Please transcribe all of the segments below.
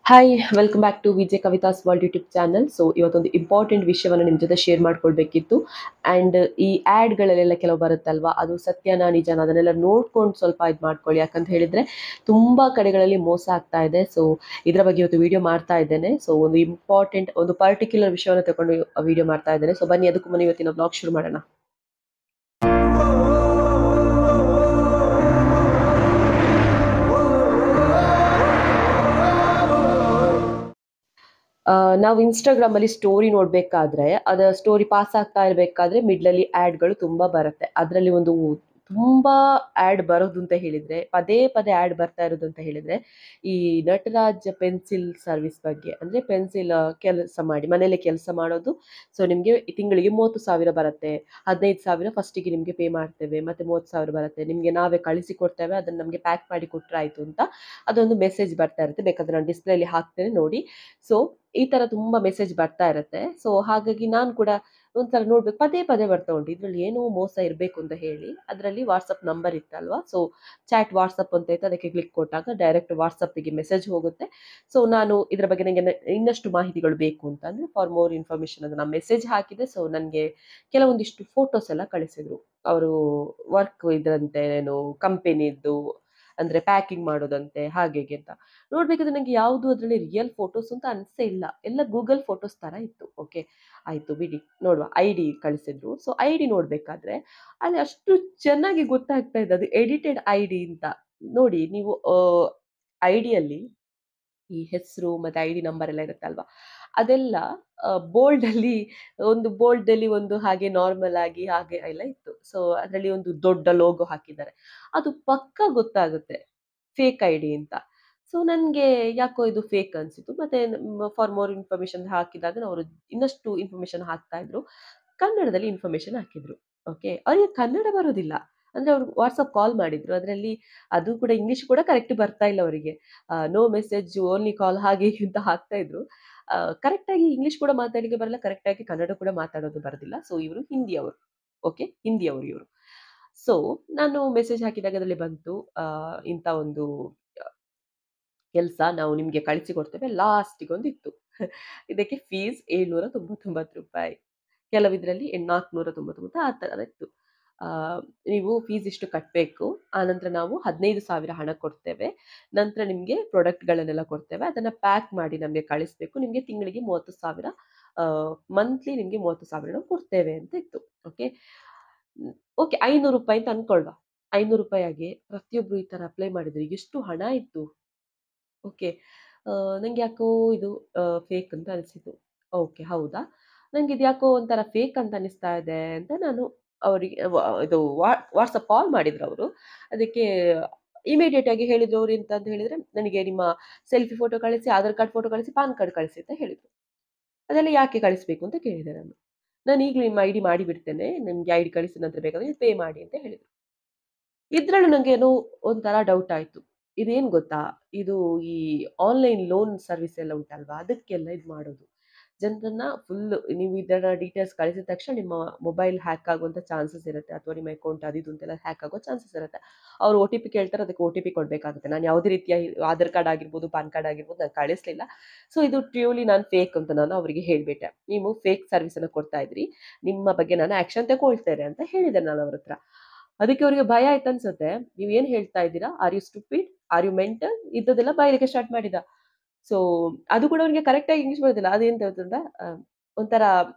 Hi welcome back to VJ Kavitha's world YouTube channel. So ಇವತ್ತೊಂದು important ವಿಷಯವನ್ನು ನಿಮ್ಮ ಜೊತೆ ಶೇರ್ ಮಾಡ್ಕೊಳ್ಬೇಕಿತ್ತು. ಆ್ಯಂಡ್ ಈ ಆ್ಯಡ್ಗಳಲ್ಲೆಲ್ಲ ಕೆಲವು ಬರುತ್ತಲ್ವಾ, ಅದು ಸತ್ಯನಾ ನಿಜಾನ ಅದನ್ನೆಲ್ಲ ನೋಡ್ಕೊಂಡು ಸ್ವಲ್ಪ ಇದು ಮಾಡ್ಕೊಳ್ಳಿ. ಯಾಕಂತ ಹೇಳಿದರೆ ತುಂಬ ಕಡೆಗಳಲ್ಲಿ ಮೋಸ ಆಗ್ತಾ ಇದೆ. ಸೊ ಇದರ ಬಗ್ಗೆ ಇವತ್ತು ವಿಡಿಯೋ ಮಾಡ್ತಾ ಇದ್ದೇನೆ. ಸೊ ಒಂದು ಇಂಪಾರ್ಟೆಂಟ್ ಒಂದು ಪರ್ಟಿಕ್ಯುಲರ್ ವಿಷಯವನ್ನು ತಗೊಂಡು ವಿಡಿಯೋ ಮಾಡ್ತಾ ಇದ್ದೇನೆ. ಸೊ ಬನ್ನಿ ಅದಕ್ಕೂ ಮುನ್ನ ಇವತ್ತಿನ ಬ್ಲಾಗ್ ಶುರು ಮಾಡೋಣ. ನಾವು ಇನ್ಸ್ಟಾಗ್ರಾಮಲ್ಲಿ ಸ್ಟೋರಿ ನೋಡಬೇಕಾದ್ರೆ ಅದರ ಸ್ಟೋರಿ ಪಾಸ್ ಆಗ್ತಾ ಇರಬೇಕಾದ್ರೆ ಮಿಡ್ಲಲ್ಲಿ ಆ್ಯಡ್ಗಳು ತುಂಬ ಬರುತ್ತೆ. ಅದರಲ್ಲಿ ಒಂದು ತುಂಬ ಆ್ಯಡ್ ಬರೋದು ಅಂತ ಹೇಳಿದರೆ, ಪದೇ ಪದೇ ಆ್ಯಡ್ ಬರ್ತಾ ಇರೋದು ಅಂತ ಹೇಳಿದರೆ, ಈ ನಟರಾಜ್ ಪೆನ್ಸಿಲ್ ಸರ್ವಿಸ್ ಬಗ್ಗೆ. ಅಂದರೆ ಪೆನ್ಸಿಲ್ ಕೆಲಸ ಮಾಡಿ ಮನೇಲಿ ಕೆಲಸ ಮಾಡೋದು. ಸೊ ನಿಮಗೆ ತಿಂಗಳಿಗೆ 30,000 ಬರುತ್ತೆ, 15,000 ಫಸ್ಟಿಗೆ ನಿಮಗೆ ಪೇ ಮಾಡ್ತೇವೆ, ಮತ್ತು 30,000 ಬರುತ್ತೆ, ನಿಮಗೆ ನಾವೇ ಕಳಿಸಿ ಕೊಡ್ತೇವೆ, ಅದನ್ನು ನಮಗೆ ಪ್ಯಾಕ್ ಮಾಡಿ ಕೊಟ್ಟರೆ ಆಯಿತು ಅಂತ ಅದೊಂದು ಮೆಸೇಜ್ ಬರ್ತಾ ಇರುತ್ತೆ. ಬೇಕಾದರೆ ನಾನು ಡಿಸ್ಪ್ಲೇಲಿ ಹಾಕ್ತೇನೆ ನೋಡಿ. ಸೊ ಈ ತರ ತುಂಬಾ ಮೆಸೇಜ್ ಬರ್ತಾ ಇರುತ್ತೆ. ಸೊ ಹಾಗಾಗಿ ನಾನು ಕೂಡ ಒಂದ್ಸಲ ನೋಡ್ಬೇಕು, ಪದೇ ಪದೇ ಬರ್ತಾ ಉಂಟು, ಇದ್ರಲ್ಲಿ ಏನೋ ಮೋಸ ಇರಬೇಕು ಅಂತ ಹೇಳಿ ಅದರಲ್ಲಿ ವಾಟ್ಸಪ್ ನಂಬರ್ ಇತ್ತಲ್ವಾ. ಸೊ ಚಾಟ್ ವಾಟ್ಸಪ್ ಅಂತ ಇತ್ತು, ಅದಕ್ಕೆ ಕ್ಲಿಕ್ ಕೊಟ್ಟಾಗ ಡೈರೆಕ್ಟ್ ವಾಟ್ಸಪ್ಪಿಗೆ ಮೆಸೇಜ್ ಹೋಗುತ್ತೆ. ಸೊ ನಾನು ಇದರ ಬಗ್ಗೆ ನನಗೆ ಇನ್ನಷ್ಟು ಮಾಹಿತಿಗಳು ಬೇಕು ಅಂತ ಅಂದ್ರೆ ಫಾರ್ ಮೋರ್ ಇನ್ಫಾರ್ಮೇಶನ್ ಅಂತ ನಾನು ಮೆಸೇಜ್ ಹಾಕಿದೆ. ಸೊ ನನಗೆ ಕೆಲವೊಂದಿಷ್ಟು ಫೋಟೋಸ್ ಎಲ್ಲ ಕಳಿಸಿದ್ರು. ಅವರು ವರ್ಕ್ ಇದ್ರಂತೆ, ಏನು ಕಂಪೆನಿದ್ದು, ಅಂದ್ರೆ ಪ್ಯಾಕಿಂಗ್ ಮಾಡೋದಂತೆ, ಹಾಗೆ ಅಂತ ನೋಡ್ಬೇಕಾದ್ರೆ ನಂಗೆ ಯಾವುದು ಅದರಲ್ಲಿ ರಿಯಲ್ ಫೋಟೋಸ್ ಅಂತ ಅನ್ಸೇ ಇಲ್ಲ. ಎಲ್ಲ ಗೂಗಲ್ ಫೋಟೋಸ್ ತರ ಇತ್ತು. ಓಕೆ ಆಯ್ತು ಬಿಡಿ, ನೋಡುವ. ID ಕಳಿಸಿದ್ರು. ಸೊ ID ನೋಡ್ಬೇಕಾದ್ರೆ ಅಲ್ಲಿ ಅಷ್ಟು ಚೆನ್ನಾಗಿ ಗೊತ್ತಾಗ್ತಾ ಇದೆ ಅದು ಎಡಿಟೆಡ್ ID ಅಂತ. ನೋಡಿ ನೀವು ಐಡಿಯಲ್ಲಿ ಈ ಹೆಸರು ಮತ್ತೆ ID ನಂಬರ್ ಎಲ್ಲ ಇರುತ್ತಲ್ವಾ, ಅದೆಲ್ಲ ಬೋಲ್ಡ್ ಅಲ್ಲಿ ಬೋಲ್ಡ್ ಅಲ್ಲಿ ಒಂದು ಹಾಗೆ ನಾರ್ಮಲ್ ಆಗಿ ಹಾಗೆ ಎಲ್ಲ ಇತ್ತು. ಸೊ ಅದರಲ್ಲಿ ಒಂದು ದೊಡ್ಡ ಲೋಗೋ ಹಾಕಿದ್ದಾರೆ, ಅದು ಪಕ್ಕ ಗೊತ್ತಾಗುತ್ತೆ ಫೇಕ್ ID ಅಂತ. ಸೊ ನನ್ಗೆ ಯಾಕೋ ಇದು ಫೇಕ್ ಅನ್ಸಿತ್ತು. ಮತ್ತೆ ಫಾರ್ ಮೋರ್ ಇನ್ಫಾರ್ಮೇಶನ್ ಹಾಕಿದಾಗ ಅವರು ಇನ್ನಷ್ಟು ಇನ್ಫಾರ್ಮೇಶನ್ ಹಾಕ್ತಾ ಇದ್ರು. ಕನ್ನಡದಲ್ಲಿ ಇನ್ಫಾರ್ಮೇಶನ್ ಹಾಕಿದ್ರು. ಓಕೆ, ಅವ್ರಿಗೆ ಕನ್ನಡ ಬರೋದಿಲ್ಲ. ಅಂದ್ರೆ ಅವ್ರು ವಾಟ್ಸಪ್ ಕಾಲ್ ಮಾಡಿದ್ರು, ಅದರಲ್ಲಿ ಅದು ಕೂಡ ಇಂಗ್ಲಿಷ್ ಕೂಡ ಕರೆಕ್ಟ್ ಬರ್ತಾ ಇಲ್ಲ ಅವರಿಗೆ. ನೋ ಮೆಸೇಜ್ ಓನ್ಲಿ ಕಾಲ್ ಹಾಗೆ ಹೀಗೆ ಅಂತ ಹಾಕ್ತಾ ಇದ್ರು. ಕರೆಕ್ಟ್ ಆಗಿ ಇಂಗ್ಲಿಷ್ ಕೂಡ ಮಾತಾಡಲಿಕ್ಕೆ ಬರಲ್ಲ, ಕರೆಕ್ಟ್ ಆಗಿ ಕನ್ನಡ ಕೂಡ ಮಾತಾಡೋದು ಬರೋದಿಲ್ಲ. ಸೊ ಇವರು ಹಿಂದಿಯವರು. ಓಕೆ, ಹಿಂದಿಯವರು ಇವರು. ಸೊ ನಾನು ಮೆಸೇಜ್ ಹಾಕಿದಾಗ ಅದರಲ್ಲಿ ಬಂತು, ಇಂಥ ಒಂದು ಕೆಲಸ ನಾವು ನಿಮ್ಗೆ ಕಳಿಸಿಕೊಡ್ತೇವೆ, ಲಾಸ್ಟಿಗೆ ಒಂದು ಇತ್ತು. ಇದಕ್ಕೆ ಫೀಸ್ 799 ರೂಪಾಯಿ, ಕೆಲವಿದ್ರಲ್ಲಿ 499 ಆ ಥರ ಇತ್ತು. ಆ, ನೀವು ಫೀಸ್ ಇಷ್ಟು ಕಟ್ಟಬೇಕು, ಆನಂತರ ನಾವು 15,000 ಹಣ ಕೊಡ್ತೇವೆ, ನಂತರ ನಿಮಗೆ ಪ್ರಾಡಕ್ಟ್ಗಳನ್ನೆಲ್ಲ ಕೊಡ್ತೇವೆ, ಅದನ್ನ ಪ್ಯಾಕ್ ಮಾಡಿ ನಮಗೆ ಕಳಿಸ್ಬೇಕು, ನಿಮಗೆ ತಿಂಗಳಿಗೆ 30,000, ಮಂತ್ಲಿ ನಿಮಗೆ 30,000 ನಾವು ಕೊಡ್ತೇವೆ ಅಂತ ಇತ್ತು. ಓಕೆ ಓಕೆ, 500 ರೂಪಾಯಿ ಅಂತ ಅನ್ಕೊಳ್ವಾ. 500 ರೂಪಾಯಿಗೆ ಪ್ರತಿಯೊಬ್ರು ಈ ತರ ಅಪ್ಲೈ ಮಾಡಿದ್ರು, ಎಷ್ಟು ಹಣ ಇತ್ತು. ಓಕೆ. ನಂಗೆ ಯಾಕೋ ಇದು ಫೇಕ್ ಅಂತ ಅನಿಸಿತು. ಓಕೆ, ಹೌದಾ? ನಂಗೆ ಇದು ಯಾಕೋ ಒಂಥರ ಫೇಕ್ ಅಂತ ಅನಿಸ್ತಾ ಇದೆ ಅಂತ ನಾನು ಅವರಿಗೆ ಇದು ವಾಟ್ಸಪ್ ಕಾಲ್ ಮಾಡಿದ್ರು ಅವರು. ಅದಕ್ಕೆ ಇಮಿಡಿಯೇಟ್ ಆಗಿ ಹೇಳಿದ್ರು ಅವ್ರು ಎಂತ ಅಂತ ಹೇಳಿದ್ರೆ, ನನಗೆ ನಿಮ್ಮ ಸೆಲ್ಫಿ ಫೋಟೋ ಕಳಿಸಿ, ಆಧಾರ್ ಕಾರ್ಡ್ ಫೋಟೋ ಕಳಿಸಿ, ಪಾನ್ ಕಾರ್ಡ್ ಕಳಿಸಿ ಅಂತ ಹೇಳಿದ್ರು. ಅದೆಲ್ಲ ಯಾಕೆ ಕಳಿಸ್ಬೇಕು ಅಂತ ಕೇಳಿದೆ ನಾನು. ನಾನು ಈಗಲೇ ನಿಮ್ಮ ID ಮಾಡಿ ಬಿಡ್ತೇನೆ, ನಿಮ್ಗೆ ID ಕಳಿಸಿದ ನಂತರ ಬೇಕಾದ್ರೆ ಪೇ ಮಾಡಿ ಅಂತ ಹೇಳಿದ್ರು. ಇದ್ರಲ್ಲೂ ನಂಗೇನೋ ಒಂಥರ ಡೌಟ್ ಆಯ್ತು. ಇದೇನ್ ಗೊತ್ತಾ? ಇದು ಈ ಆನ್‌ಲೈನ್ ಲೋನ್ ಸರ್ವಿಸ್ ಎಲ್ಲ ಉಂಟಲ್ವಾ? ಅದಕ್ಕೆಲ್ಲ ಇದ್ ಮಾಡೋದು. ಜನರನ್ನ ಫುಲ್, ನೀವು ಇದರ ಡೀಟೇಲ್ಸ್ ಕಳಿಸಿದ ತಕ್ಷಣ ನಿಮ್ಮ ಮೊಬೈಲ್ ಹ್ಯಾಕ್ ಆಗುವಂತ ಚಾನ್ಸಸ್ ಇರುತ್ತೆ, ಅಥವಾ ನಿಮ್ಮ ಅಕೌಂಟ್ ಅದು ಇದು ಅಂತೆಲ್ಲ ಹ್ಯಾಕ್ ಆಗೋ ಚಾನ್ಸಸ್ ಇರುತ್ತೆ. ಅವ್ರು OTP ಕೇಳ್ತಾರೆ, ಅದಕ್ಕೆ OTP ಕೊಡ್ಬೇಕಾಗುತ್ತೆ. ನಾನು ಯಾವುದೇ ರೀತಿಯ ಆಧಾರ್ ಕಾರ್ಡ್ ಆಗಿರ್ಬೋದು, ಪಾನ್ ಕಾರ್ಡ್ ಆಗಿರ್ಬೋದು ನಾನು ಕಳಿಸ್ಲಿಲ್ಲ. ಸೊ ಇದು ಟ್ರೂಲಿ ನಾನು ಫೇಕ್ ಅಂತ ನಾನು ಅವರಿಗೆ ಹೇಳ್ಬಿಟ್ಟೆ. ನೀವು ಫೇಕ್ ಸರ್ವಿಸ್ ಅನ್ನ ಕೊಡ್ತಾ ಇದ್ರಿ, ನಿಮ್ಮ ಬಗ್ಗೆ ನಾನು ಆಕ್ಷನ್ ತಗೊಳ್ತೇನೆ ಅಂತ ಹೇಳಿದೆ ನಾನು ಅವ್ರ ಹತ್ರ. ಅದಕ್ಕೆ ಅವರಿಗೆ ಭಯ ಆಯ್ತು ಅನ್ಸುತ್ತೆ. ನೀವ್ ಏನ್ ಹೇಳ್ತಾ ಇದ್ದೀರಾ? Are you stupid? Are you mental? ಇದ್ದದೆಲ್ಲ ಬೈಲಿಕ್ಕೆ ಸ್ಟಾರ್ಟ್ ಮಾಡಿದ. ಸೊ ಅದು ಕೂಡ ಅವನಿಗೆ ಕರೆಕ್ಟ್ ಆಗಿ ಇಂಗ್ಲಿಷ್ ಬರೋದಿಲ್ಲ. ಅದೆಂತ ಗೊತ್ತುಂಟಾ? ಒಂಥರ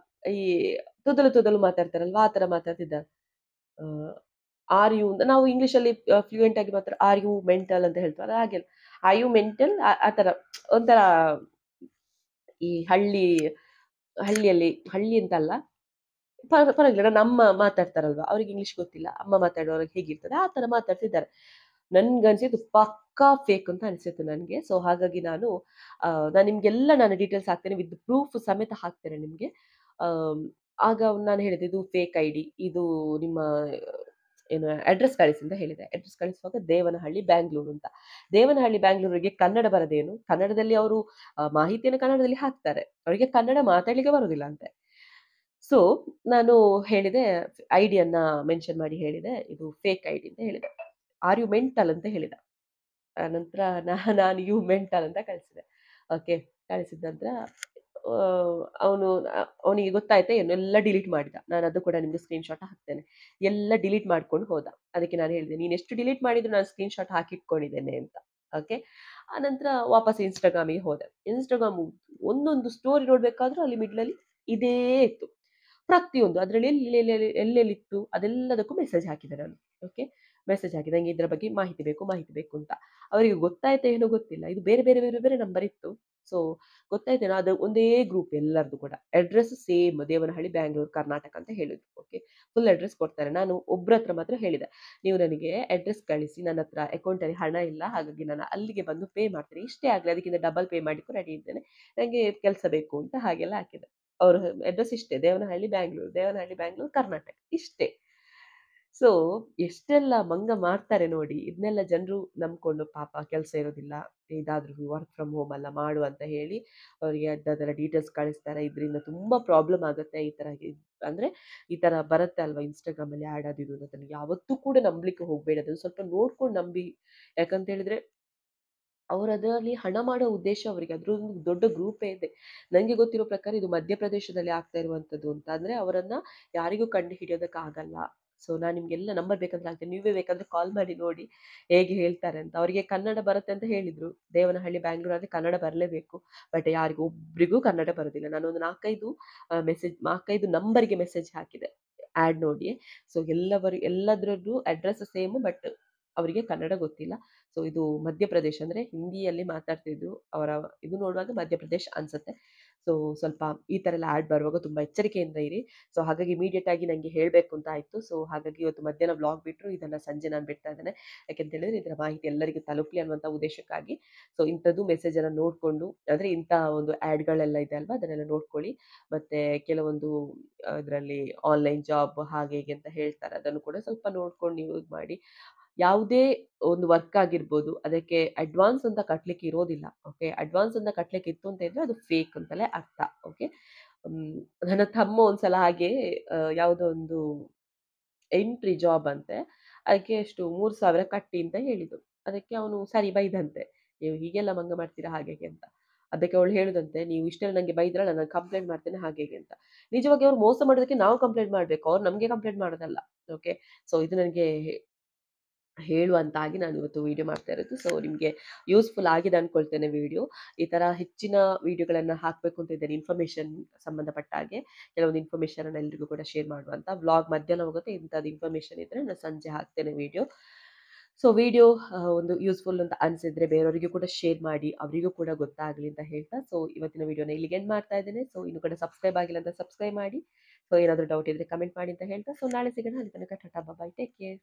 ಈ ತೊದಲು ತೊದಲು ಮಾತಾಡ್ತಾರಲ್ವಾ, ಆ ತರ ಮಾತಾಡ್ತಿದ್ದ. ಆ, ಆರ್ ಯು, ನಾವು ಇಂಗ್ಲಿಷ್ ಅಲ್ಲಿ ಫ್ಲೂಯೆಂಟ್ ಆಗಿ ಮಾತ್ರ ಆರ್ ಯು ಮೆಂಟಲ್ ಅಂತ ಹೇಳ್ತಾರೆ, ಹಾಗೆಲ್ಲ ಆರ್ ಯು ಮೆಂಟಲ್, ಆ ತರ ಒಂಥರ ಈ ಹಳ್ಳಿಯಲ್ಲಿ ಹಳ್ಳಿ ಅಂತಲ್ಲ, ಪರವಾಗಿಲ್ಲ, ನಮ್ಮ ಮಾತಾಡ್ತಾರಲ್ವಾ, ಅವ್ರಿಗೆ ಇಂಗ್ಲಿಷ್ ಗೊತ್ತಿಲ್ಲ, ಅಮ್ಮ ಮಾತಾಡೋರಿಗೆ ಹೇಗಿರ್ತದೆ ಆ ತರ ಮಾತಾಡ್ತಿದ್ದಾರೆ. ನನ್ಗನ್ಸಿದ್ದು ಪಕ್ಕಾ ಫೇಕ್ ಅಂತ ಅನ್ಸಿತ್ತು ನನಗೆ. ಸೊ ಹಾಗಾಗಿ ನಾನು ನಿಮ್ಗೆಲ್ಲ ನಾನು ಡೀಟೇಲ್ಸ್ ಹಾಕ್ತೇನೆ, ವಿತ್ ಪ್ರೂಫ್ ಸಮೇತ ಹಾಕ್ತೇನೆ ನಿಮ್ಗೆ. ಆಮ್, ಆಗ ನಾನು ಹೇಳಿದೆ ಇದು ಫೇಕ್ ID, ಇದು ನಿಮ್ಮ ಏನು ಅಡ್ರೆಸ್ ಕಳಿಸಿ ಅಂತ ಹೇಳಿದೆ. ಅಡ್ರೆಸ್ ಕಳಿಸುವಾಗ ದೇವನಹಳ್ಳಿ ಬ್ಯಾಂಗ್ಳೂರು ಅಂತ. ದೇವನಹಳ್ಳಿ ಬ್ಯಾಂಗ್ಳೂರಿಗೆ ಕನ್ನಡ ಬರದೇನು, ಕನ್ನಡದಲ್ಲಿ ಅವರು ಮಾಹಿತಿಯನ್ನು ಕನ್ನಡದಲ್ಲಿ ಹಾಕ್ತಾರೆ, ಅವರಿಗೆ ಕನ್ನಡ ಮಾತಾಡ್ಲಿಕ್ಕೆ ಬರೋದಿಲ್ಲ ಅಂತೆ. ಸೊ ನಾನು ಹೇಳಿದೆ, ಐಡಿಯನ್ನ ಮೆನ್ಷನ್ ಮಾಡಿ ಹೇಳಿದೆ, ಇದು ಫೇಕ್ ID ಅಂತ ಹೇಳಿದೆ. ಆರ್ ಯು ಮೆಂಟಲ್ ಅಂತ ಹೇಳಿದ. ನಂತರ ನಾನು ಯು ಮೆಂಟಲ್ ಅಂತ ಕಳಿಸಿದೆ. ಓಕೆ. ಕಳಿಸಿದ ನಂತರ ಅವನು ಅವನಿಗೆ ಗೊತ್ತಾಯ್ತಾ ಏನು ಎಲ್ಲ ಡಿಲೀಟ್ ಮಾಡಿದ. ನಾನು ಅದು ಕೂಡ ನಿಮ್ಗೆ ಸ್ಕ್ರೀನ್‌ಶಾಟ್ ಹಾಕ್ತೇನೆ. ಎಲ್ಲ ಡಿಲೀಟ್ ಮಾಡ್ಕೊಂಡು ಹೋದ. ಅದಕ್ಕೆ ನಾನು ಹೇಳಿದೆ, "ನೀನು ಎಷ್ಟು ಡಿಲೀಟ್ ಮಾಡಿದ್ರು ನಾನು ಸ್ಕ್ರೀನ್‌ಶಾಟ್ ಹಾಕಿಟ್ಕೊಂಡಿದ್ದೇನೆ" ಅಂತ. ಓಕೆ. ಆನಂತರ ವಾಪಸ್ ಇನ್‌ಸ್ಟಾಗ್ರಾಮಿಗೆ ಹೋದೆ. ಇನ್‌ಸ್ಟಾಗ್ರಾಮ್ ಒಂದೊಂದು ಸ್ಟೋರಿ ನೋಡ್ಬೇಕಾದ್ರೂ ಅಲ್ಲಿ ಮಿಡ್ಲಲ್ಲಿ ಇದೇ ಇತ್ತು. ಪ್ರತಿಯೊಂದು ಅದ್ರಲ್ಲಿ ಎಲ್ಲೆಲ್ಲಿತ್ತು ಅದೆಲ್ಲದಕ್ಕೂ ಮೆಸೇಜ್ ಹಾಕಿದೆ ನಾನು. ಓಕೆ. ಮೆಸೇಜ್ ಹಾಕಿದೆ, "ನಂಗೆ ಇದ್ರ ಬಗ್ಗೆ ಮಾಹಿತಿ ಬೇಕು" ಅಂತ. ಅವರಿಗೆ ಗೊತ್ತಾಯ್ತಾ ಏನೋ ಗೊತ್ತಿಲ್ಲ. ಇದು ಬೇರೆ ಬೇರೆ ನಂಬರ್ ಇತ್ತು. ಸೊ ಗೊತ್ತಾಯ್ತೇನೋ ಅದು ಒಂದೇ ಗ್ರೂಪ್ ಎಲ್ಲರದ್ದು ಕೂಡ. ಅಡ್ರೆಸ್ ಸೇಮ್ ದೇವನಹಳ್ಳಿ, ಬ್ಯಾಂಗ್ಳೂರ್, ಕರ್ನಾಟಕ ಅಂತ ಹೇಳಿದ್ರು. ಓಕೆ. ಫುಲ್ ಅಡ್ರೆಸ್ ಕೊಡ್ತಾರೆ. ನಾನು ಒಬ್ರತ್ರ ಮಾತ್ರ ಹೇಳಿದೆ, "ನೀವು ನನಗೆ ಅಡ್ರೆಸ್ ಕಳಿಸಿ. ನನ್ನತ್ರ ಅಕೌಂಟಲ್ಲಿ ಹಣ ಇಲ್ಲ. ಹಾಗಾಗಿ ನಾನು ಅಲ್ಲಿಗೆ ಬಂದು ಪೇ ಮಾಡ್ತೇನೆ. ಇಷ್ಟೇ ಆಗ್ಲಿ ಅದಕ್ಕಿಂತ ಡಬಲ್ ಪೇ ಮಾಡ್ಲಿಕ್ಕೂ ರೆಡಿ ಇದ್ದೇನೆ. ನಂಗೆ ಕೆಲ್ಸ ಬೇಕು" ಅಂತ ಹಾಗೆಲ್ಲ ಹಾಕಿದೆ. ಅವ್ರ ಅಡ್ರೆಸ್ ಇಷ್ಟೇ ದೇವನಹಳ್ಳಿ, ಬ್ಯಾಂಗ್ಳೂರ್, ಕರ್ನಾಟಕ ಇಷ್ಟೇ. ಸೊ ಎಷ್ಟೆಲ್ಲ ಮಂಗ ಮಾಡ್ತಾರೆ ನೋಡಿ. ಇದನ್ನೆಲ್ಲ ಜನರು ನಂಬ್ಕೊಂಡು ಪಾಪ ಕೆಲ್ಸ ಇರೋದಿಲ್ಲ, ಇದಾದ್ರೂ ವರ್ಕ್ ಫ್ರಮ್ ಹೋಮ್ ಅಲ್ಲ ಮಾಡು ಅಂತ ಹೇಳಿ ಅವರಿಗೆ ಅದರ ಡೀಟೇಲ್ಸ್ ಕಳಿಸ್ತಾರೆ. ಇದರಿಂದ ತುಂಬಾ ಪ್ರಾಬ್ಲಮ್ ಆಗುತ್ತೆ. ಈ ತರ ಅಂದ್ರೆ ಈ ತರ ಬರುತ್ತೆ ಅಲ್ವಾ ಇನ್‌ಸ್ಟಾಗ್ರಾಮಲ್ಲಿ ಆಡ್ ಅದು ಇದು ಅನ್ನೋದನ್ನ ಯಾವತ್ತೂ ಕೂಡ ನಂಬಲಿಕ್ಕೆ ಹೋಗ್ಬೇಡಿ. ಅದನ್ನ ಸ್ವಲ್ಪ ನೋಡ್ಕೊಂಡು ನಂಬಿ. ಯಾಕಂತ ಹೇಳಿದ್ರೆ ಅವ್ರು ಅದರಲ್ಲಿ ಹಣ ಮಾಡೋ ಉದ್ದೇಶ ಅವರಿಗೆ. ಅದ್ರೊಂದು ದೊಡ್ಡ ಗ್ರೂಪೇ ಇದೆ. ನಂಗೆ ಗೊತ್ತಿರೋ ಪ್ರಕಾರ ಇದು ಮಧ್ಯಪ್ರದೇಶದಲ್ಲಿ ಆಗ್ತಾ ಇರುವಂತದ್ದು ಅಂತ. ಅಂದ್ರೆ ಅವರನ್ನ ಯಾರಿಗೂ ಕಂಡು ಹಿಡಿಯೋದಕ್ಕಾಗಲ್ಲ. ಸೊ ನಾನ್ ನಿಮ್ಗೆಲ್ಲ ನಂಬರ್ ಬೇಕಂದ್ರೆ ಹಾಕ್ತೇನೆ. ನೀವೇ ಬೇಕಾದ್ರೆ ಕಾಲ್ ಮಾಡಿ ನೋಡಿ ಹೇಗೆ ಹೇಳ್ತಾರೆ ಅಂತ. ಅವರಿಗೆ ಕನ್ನಡ ಬರುತ್ತೆ ಅಂತ ಹೇಳಿದ್ರು. ದೇವನಹಳ್ಳಿ, ಬ್ಯಾಂಗ್ಳೂರ್ ಆದ್ರೆ ಕನ್ನಡ ಬರಲೇಬೇಕು. ಬಟ್ ಯಾರಿಗೂ ಒಬ್ರಿಗೂ ಕನ್ನಡ ಬರೋದಿಲ್ಲ. ನಾನೊಂದು 4, 5 ನಂಬರ್‌ಗೆ ಮೆಸೇಜ್ ಹಾಕಿದೆ. ಆಡ್ ನೋಡಿ. ಸೊ ಎಲ್ಲದ್ರದ್ದು ಅಡ್ರೆಸ್ ಸೇಮ್ ಬಟ್ ಅವರಿಗೆ ಕನ್ನಡ ಗೊತ್ತಿಲ್ಲ. ಸೊ ಇದು ಮಧ್ಯಪ್ರದೇಶ ಅಂದ್ರೆ ಹಿಂದಿಯಲ್ಲಿ ಮಾತಾಡ್ತಿದ್ರು. ಅವರ ಇದು ನೋಡುವಾಗ ಮಧ್ಯಪ್ರದೇಶ್ ಅನ್ಸುತ್ತೆ. ಸೊ ಸ್ವಲ್ಪ ಈ ತರ ಎಲ್ಲ ಆಡ್ ಬರುವಾಗ ತುಂಬಾ ಎಚ್ಚರಿಕೆಯಿಂದ ಇರಿ. ಸೊ ಹಾಗಾಗಿ ಇಮಿಡಿಯೇಟ್ ಆಗಿ ನಂಗೆ ಹೇಳ್ಬೇಕು ಅಂತ ಆಯ್ತು. ಸೊ ಹಾಗಾಗಿ ಇವತ್ತು ಮಧ್ಯಾಹ್ನ ವ್ಲಾಗ್ ಬಿಟ್ರು. ಇದನ್ನ ಸಂಜೆ ನಾನು ಬಿಡ್ತಾ ಇದ್ದೇನೆ. ಯಾಕಂತ ಹೇಳಿದ್ರೆ ಇದರ ಮಾಹಿತಿ ಎಲ್ಲರಿಗೂ ತಲುಪಲಿ ಅನ್ನುವಂತ ಉದ್ದೇಶಕ್ಕಾಗಿ. ಸೊ ಇಂಥದ್ದು ಮೆಸೇಜ್ ಅನ್ನ ನೋಡ್ಕೊಂಡು ಅಂದ್ರೆ ಇಂಥ ಒಂದು ಆಡ್‌ಗಳೆಲ್ಲ ಇದೆ ಅಲ್ವಾ ಅದನ್ನೆಲ್ಲ ನೋಡ್ಕೊಳ್ಳಿ. ಮತ್ತೆ ಕೆಲವೊಂದು ಇದರಲ್ಲಿ ಆನ್‌ಲೈನ್ ಜಾಬ್ ಹಾಗೆ ಹೀಗೆ ಅಂತ ಹೇಳ್ತಾರೆ. ಅದನ್ನು ಕೂಡ ಸ್ವಲ್ಪ ನೋಡ್ಕೊಂಡು ನೀವು ಇದ್ ಮಾಡಿ. ಯಾವುದೇ ಒಂದು ವರ್ಕ್ ಆಗಿರ್ಬೋದು, ಅದಕ್ಕೆ ಅಡ್ವಾನ್ಸ್ ಅಂತ ಕಟ್ಲಿಕ್ಕೆ ಇರೋದಿಲ್ಲ. ಓಕೆ. ಅಡ್ವಾನ್ಸ್ ಅಂತ ಕಟ್ಲಿಕ್ಕೆ ಇತ್ತು ಅಂತ ಇದ್ರೆ ಅದು ಫೇಕ್ ಅಂತಲೇ ಅರ್ಥ. ಓಕೆ. ಹ್ಮ್. ನನ್ನ ತಮ್ಮ ಒಂದ್ಸಲ ಹಾಗೆ ಯಾವುದೋ ಒಂದು ಎಂಟ್ರಿ ಜಾಬ್ ಅಂತೆ. ಅದಕ್ಕೆ ಎಷ್ಟು 3,000 ಕಟ್ಟಿ ಅಂತ ಹೇಳಿದ್ದು. ಅದಕ್ಕೆ ಅವನು ಸರಿ ಬೈದಂತೆ. "ನೀವು ಹೀಗೆಲ್ಲ ಮಂಗ ಮಾಡ್ತೀರಾ ಹಾಗೆ ಹೀಗೆ" ಅಂತ. ಅದಕ್ಕೆ ಅವಳು ಹೇಳುದಂತೆ, "ನೀವು ಇಷ್ಟೆಲ್ಲ ನಂಗೆ ಬೈದ್ರಲ್ಲ ನಾನು ಕಂಪ್ಲೇಂಟ್ ಮಾಡ್ತೇನೆ" ಹಾಗೆ ಹೀಗೆ ಅಂತ. ನಿಜವಾಗಿ ಅವ್ರು ಮೋಸ ಮಾಡೋದಕ್ಕೆ ನಾವು ಕಂಪ್ಲೇಂಟ್ ಮಾಡ್ಬೇಕು. ಅವ್ರು ನಮ್ಗೆ ಕಂಪ್ಲೇಂಟ್ ಮಾಡೋದಲ್ಲ. ಓಕೆ. ಸೊ ಇದು ನನಗೆ ಹೇಳುವಂತಾಗಿ ನಾನು ಇವತ್ತು ವಿಡಿಯೋ ಮಾಡ್ತಾ ಇರೋದು. ಸೊ ನಿಮ್ಗೆ ಯೂಸ್‌ಫುಲ್ ಆಗಿದೆ ಅನ್ಕೊಳ್ತೇನೆ ವಿಡಿಯೋ. ಈ ತರ ಹೆಚ್ಚಿನ ವಿಡಿಯೋಗಳನ್ನ ಹಾಕ್ಬೇಕು ಅಂತ ಇದ್ದೇನೆ ಇನ್ಫಾರ್ಮೇಷನ್ ಸಂಬಂಧಪಟ್ಟ ಹಾಗೆ. ಕೆಲವೊಂದು ಇನ್ಫಾರ್ಮೇಷನ್ ಅನ್ನ ಎಲ್ರಿಗೂ ಕೂಡ ಶೇರ್ ಮಾಡುವಂತ. ವ್ಲಾಗ್ ಮಧ್ಯಾಹ್ನ ಹೋಗುತ್ತೆ. ಇಂಥದ್ದು ಇನ್ಫಾರ್ಮೇಷನ್ ಇದ್ರೆ ನಾನು ಸಂಜೆ ಹಾಕ್ತೇನೆ ವಿಡಿಯೋ. ಸೊ ವಿಡಿಯೋ ಒಂದು ಯೂಸ್‌ಫುಲ್ ಅಂತ ಅನ್ಸಿದ್ರೆ ಬೇರೆಯವರಿಗೂ ಕೂಡ ಶೇರ್ ಮಾಡಿ. ಅವರಿಗೂ ಕೂಡ ಗೊತ್ತಾಗ್ಲಿ ಅಂತ ಹೇಳ್ತಾ, ಸೊ ಇವತ್ತಿನ ವಿಡಿಯೋನ ಇಲ್ಲಿಗೆ ಎಂಡ್ ಮಾಡ್ತಾ ಇದ್ದೇನೆ. ಸೊ ಇನ್ನು ಕೂಡ ಸಬ್ಸ್ಕ್ರೈಬ್ ಆಗಿಲ್ಲ ಅಂತ ಸಬ್ಸ್ಕ್ರೈಬ್ ಮಾಡಿ. ಸೊ ಏನಾದ್ರು ಡೌಟ್ ಇದ್ರೆ ಕಮೆಂಟ್ ಮಾಡಿ ಅಂತ ಹೇಳ್ತಾ, ಸೊ ನಾಳೆ ಸಿಗೋಣ. ಅಲ್ಲಿ ತನಕ ಟಾಟಾ ಬಾಯ್. Take care.